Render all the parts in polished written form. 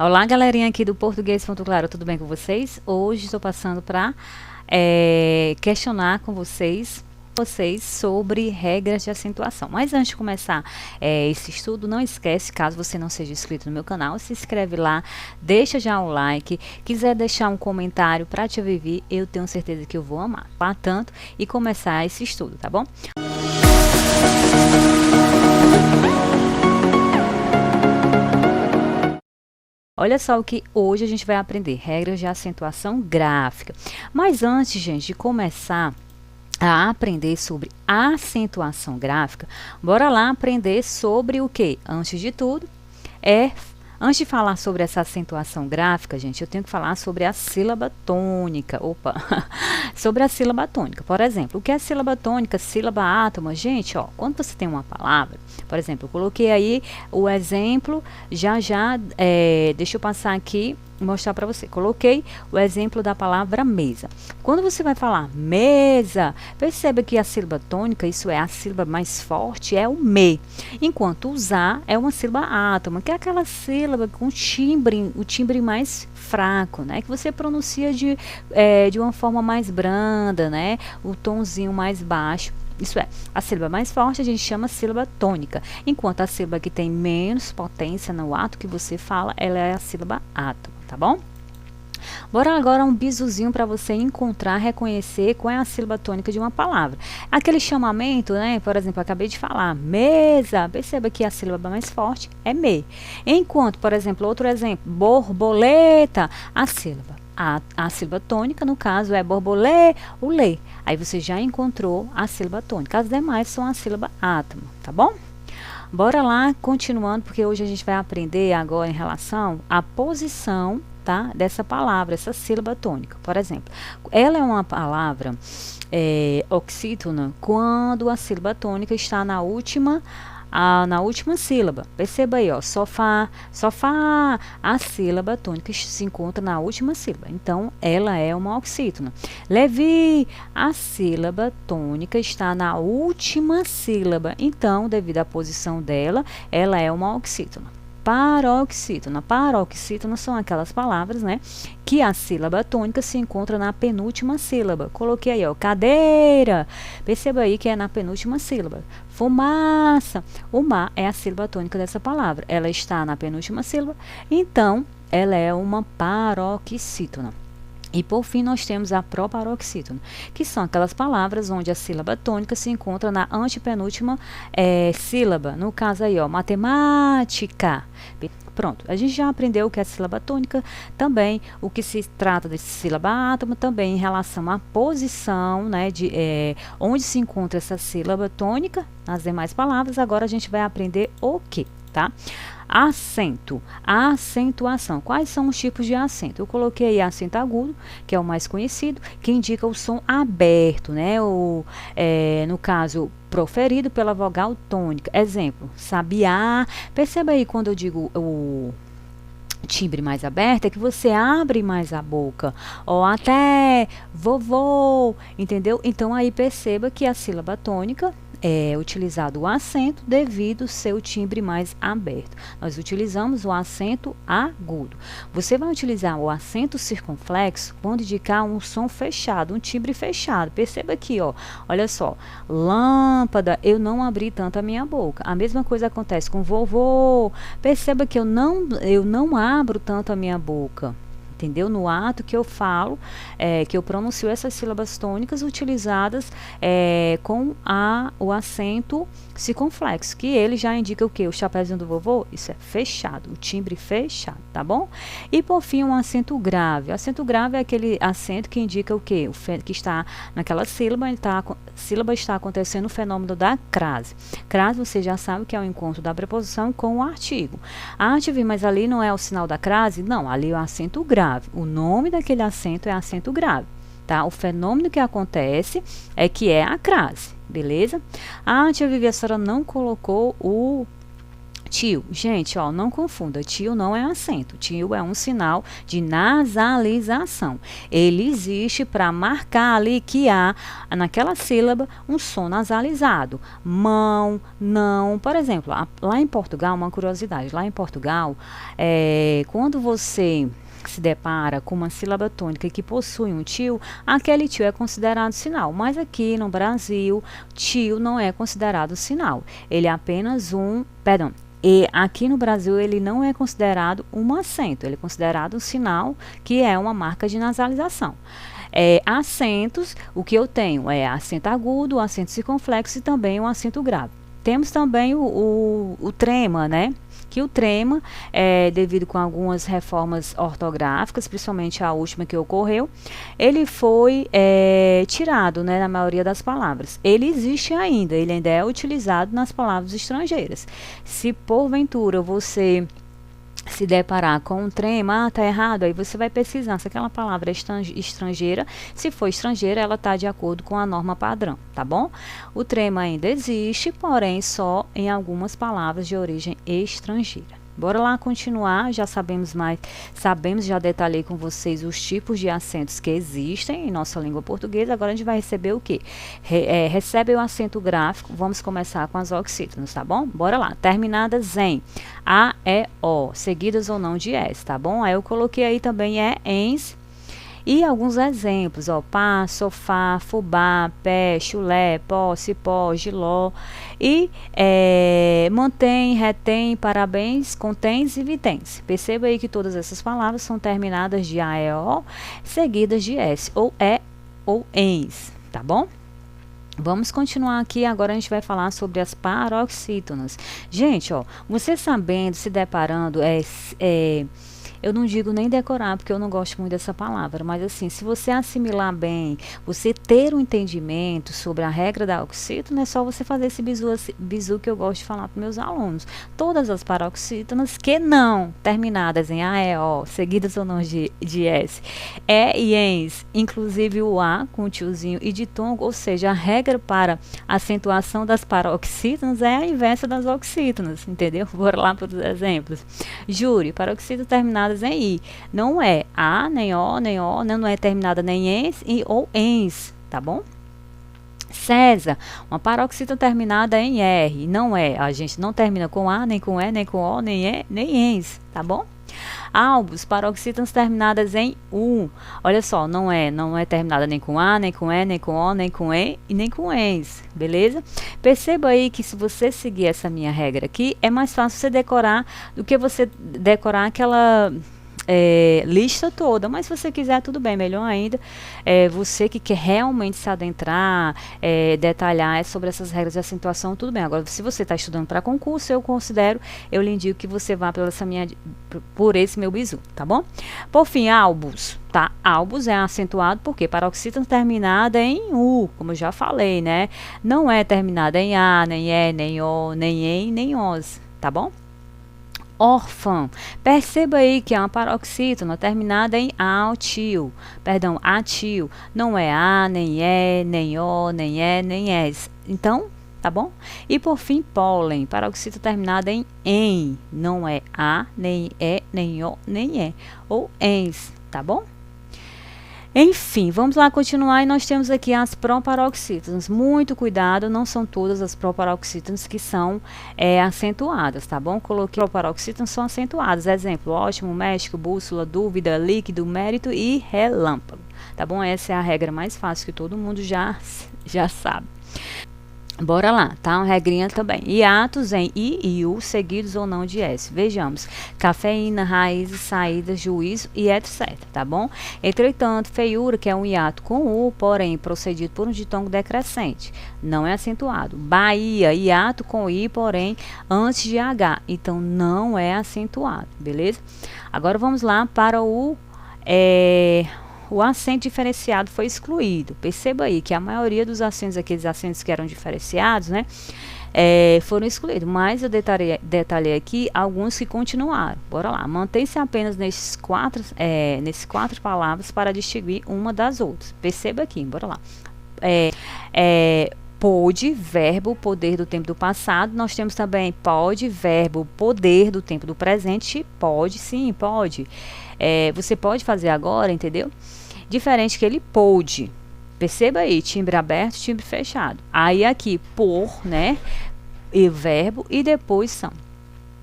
Olá, galerinha aqui do Português.claro, tudo bem com vocês? Hoje estou passando para questionar com vocês sobre regras de acentuação. Mas antes de começar esse estudo, não esquece, caso você não seja inscrito no meu canal, se inscreve lá, deixa já o like, quiser deixar um comentário para te viver, eu tenho certeza que eu vou amar, tá? Tanto e começar esse estudo, tá bom? Olha só o que hoje a gente vai aprender, regras de acentuação gráfica. Mas antes, gente, de começar a aprender sobre acentuação gráfica, bora lá aprender sobre o que? Antes de tudo, antes de falar sobre essa acentuação gráfica, gente, eu tenho que falar sobre a sílaba tônica. Opa! Sobre a sílaba tônica. Por exemplo, o que é sílaba tônica, sílaba átoma? Gente, ó, quando você tem uma palavra, por exemplo, eu coloquei aí o exemplo, deixa eu passar aqui e mostrar para você. Coloquei o exemplo da palavra mesa. Quando você vai falar mesa, perceba que a sílaba tônica, isso é a sílaba mais forte, é o me. Enquanto usar é uma sílaba átoma, que é aquela sílaba com o timbre mais fraco, né? Que você pronuncia de uma forma mais branda, né? O tomzinho mais baixo. Isso é, a sílaba mais forte a gente chama sílaba tônica, enquanto a sílaba que tem menos potência no ato que você fala, ela é a sílaba átoma, tá bom? Bora agora um bisuzinho para você encontrar, reconhecer qual é a sílaba tônica de uma palavra. Aquele chamamento, né? Por exemplo, eu acabei de falar, mesa. Perceba que a sílaba mais forte é me. Enquanto, por exemplo, outro exemplo, borboleta, a sílaba tônica, no caso, é borbolê, o lê. Aí você já encontrou a sílaba tônica. As demais são a sílaba átoma, tá bom? Bora lá, continuando, porque hoje a gente vai aprender agora em relação à posição, tá, dessa palavra, essa sílaba tônica. Por exemplo, ela é uma palavra oxítona quando a sílaba tônica está na última sílaba. Perceba aí, ó, sofá, a sílaba tônica se encontra na última sílaba. Então, ela é uma oxítona. Levi, a sílaba tônica está na última sílaba. Então, devido à posição dela, ela é uma oxítona. Paroxítona. Paroxítona são aquelas palavras, né, que a sílaba tônica se encontra na penúltima sílaba. Coloquei aí, ó, cadeira. Perceba aí que é na penúltima sílaba. Fumaça. O mar é a sílaba tônica dessa palavra. Ela está na penúltima sílaba, então ela é uma paroxítona. E por fim nós temos a proparoxítona, que são aquelas palavras onde a sílaba tônica se encontra na antepenúltima sílaba. No caso aí, ó, matemática. Pronto, a gente já aprendeu o que é sílaba tônica, também o que se trata de sílaba átoma, também em relação à posição, né, onde se encontra essa sílaba tônica nas demais palavras. Agora a gente vai aprender o que, tá? Acento, a acentuação. Quais são os tipos de acento? Eu coloquei aí acento agudo, que é o mais conhecido, que indica o som aberto, né? No caso, proferido pela vogal tônica. Exemplo, sabiá. Perceba aí quando eu digo o timbre mais aberto, é que você abre mais a boca, ou até vovô, entendeu? Então aí perceba que a sílaba tônica é utilizado o acento devido ao seu timbre mais aberto. Nós utilizamos o acento agudo. Você vai utilizar o acento circunflexo quando indicar um som fechado, um timbre fechado. Perceba aqui, ó, olha só, lâmpada, eu não abri tanto a minha boca. A mesma coisa acontece com vovô. Perceba que eu não abro tanto a minha boca. Entendeu? No ato que eu falo, que eu pronuncio essas sílabas tônicas utilizadas com o acento circunflexo, que ele já indica o que? O chapéuzinho do vovô? Isso é fechado, o timbre fechado, tá bom? E por fim, um acento grave. O acento grave é aquele acento que indica o que? Que está naquela sílaba, sílaba está acontecendo o fenômeno da crase. Crase, você já sabe que é o encontro da preposição com o artigo. Mas ali não é o sinal da crase? Não, ali é o acento grave. O nome daquele acento é acento grave, tá? O fenômeno que acontece é que é a crase, beleza? A tia Vivi, a senhora não colocou o Tio, gente, ó, não confunda, tio não é acento, tio é um sinal de nasalização. Ele existe para marcar ali que há naquela sílaba um som nasalizado. Mão, não, por exemplo, lá em Portugal, uma curiosidade, lá em Portugal, quando você se depara com uma sílaba tônica que possui um tio, aquele tio é considerado sinal. Mas aqui no Brasil, tio não é considerado sinal. Ele é apenas perdão. E aqui no Brasil ele não é considerado um acento, ele é considerado um sinal que é uma marca de nasalização. Acentos, o que eu tenho é acento agudo, acento circunflexo e também um acento grave. Temos também o trema, né? Que o trema, devido com algumas reformas ortográficas, principalmente a última que ocorreu, ele foi tirado, né, na maioria das palavras. Ele existe ainda, ele ainda é utilizado nas palavras estrangeiras. Se porventura você se deparar com um trema, tá errado, aí você vai pesquisar se aquela palavra é estrangeira. Se for estrangeira, ela tá de acordo com a norma padrão, tá bom? O trema ainda existe, porém só em algumas palavras de origem estrangeira. Bora lá continuar, já já detalhei com vocês os tipos de acentos que existem em nossa língua portuguesa. Agora a gente vai receber o quê? Recebe o acento gráfico, vamos começar com as oxítonas, tá bom? Bora lá, terminadas em A, E, O, seguidas ou não de S, tá bom? Aí eu coloquei aí também ens, e alguns exemplos, ó, pá, sofá, fubá, pé, chulé, pó, cipó, giló, e mantém, retém, parabéns, contens e vitens. Perceba aí que todas essas palavras são terminadas de A, E, O, seguidas de S, ou E, ou ens, tá bom? Vamos continuar aqui, agora a gente vai falar sobre as paroxítonas. Gente, ó, você sabendo, se deparando, eu não digo nem decorar, porque eu não gosto muito dessa palavra, mas assim, se você assimilar bem, você ter um entendimento sobre a regra da oxítona, é só você fazer esse bizu que eu gosto de falar para meus alunos. Todas as paroxítonas que não terminadas em A, E, O, seguidas ou não de S, E e ens, inclusive o A com o tiozinho e ditongo, ou seja, a regra para acentuação das paroxítonas é a inversa das oxítonas, entendeu? Bora lá para os exemplos. Júri, paroxítona terminada em I. Não é A, nem O, nem O, não é terminada nem ens ou ens, tá bom? César, uma paroxítona terminada em R. Não é, a gente não termina com A, nem com E, nem com O, nem E, nem ens, tá bom? Albos, paroxítonas terminadas em U. Olha só, não é terminada nem com A, nem com E, nem com O, nem com E e nem com ens, beleza? Perceba aí que se você seguir essa minha regra aqui, é mais fácil você decorar do que você decorar aquela lista toda, mas se você quiser, tudo bem, melhor ainda, você que quer realmente se adentrar, detalhar sobre essas regras de acentuação, tudo bem. Agora, se você está estudando para concurso, eu lhe indico que você vá por esse meu bizu, tá bom? Por fim, albos, tá? Albos é acentuado porque paroxítona terminada em U, como eu já falei, né? Não é terminada em A, nem E, nem O, nem EN, nem OS, tá bom? Órfão. Perceba aí que é uma paroxítona terminada em atil. Perdão, atil. Não é A, nem E, nem O, nem E, nem S. Então, tá bom? E por fim, pólen. Paroxítona terminada em. Não é A, nem E, nem O, nem E. Ou ens, tá bom? Enfim, vamos lá continuar e nós temos aqui as proparoxítonas. Muito cuidado, não são todas as proparoxítonas que são acentuadas, tá bom? Coloquei proparoxítonas são acentuadas. Exemplo, ótimo, México, bússola, dúvida, líquido, mérito e relâmpago, tá bom? Essa é a regra mais fácil que todo mundo já sabe. Bora lá, tá? Uma regrinha também. Hiatos em I e U, seguidos ou não de S. Vejamos. Cafeína, raízes, saídas, juízo e etc, tá bom? Entretanto, feiura, que é um hiato com U, porém procedido por um ditongo decrescente. Não é acentuado. Bahia, hiato com I, porém antes de H. Então, não é acentuado, beleza? Agora, vamos lá para o acento diferenciado foi excluído. Perceba aí que a maioria dos acentos, aqueles acentos que eram diferenciados, né, foram excluídos. Mas eu detalhei aqui alguns que continuaram. Bora lá. Mantém-se apenas nesses quatro palavras para distinguir uma das outras. Perceba aqui, bora lá. pôde, verbo, poder do tempo do passado. Nós temos também pode, verbo, poder do tempo do presente. Pode, sim, pode. Você pode fazer agora, entendeu? Diferente que ele pôde. Perceba aí, timbre aberto, timbre fechado. Aí aqui, por, né? E verbo, e depois são.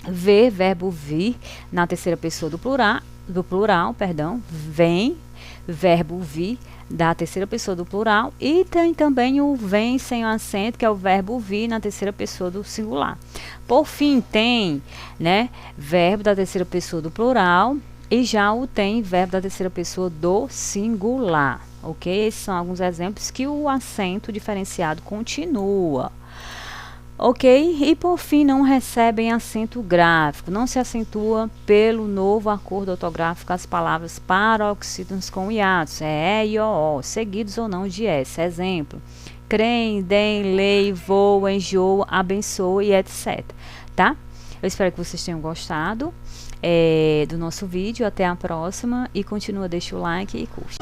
Ver, verbo vir, na terceira pessoa do plural, vem, verbo vir, da terceira pessoa do plural, e tem também o vem sem o acento, que é o verbo vir na terceira pessoa do singular. Por fim, tem, né, verbo da terceira pessoa do plural, e já o tem, verbo da terceira pessoa do singular, ok? Esses são alguns exemplos que o acento diferenciado continua. Ok? E por fim, não recebem acento gráfico. Não se acentua pelo novo acordo ortográfico as palavras paroxítonos com hiatos, e o, seguidos ou não de s. Exemplo: creem, deem, lei, voa, enjoa, abençoa e etc. Tá? Eu espero que vocês tenham gostado do nosso vídeo. Até a próxima e continua, deixa o like e curte.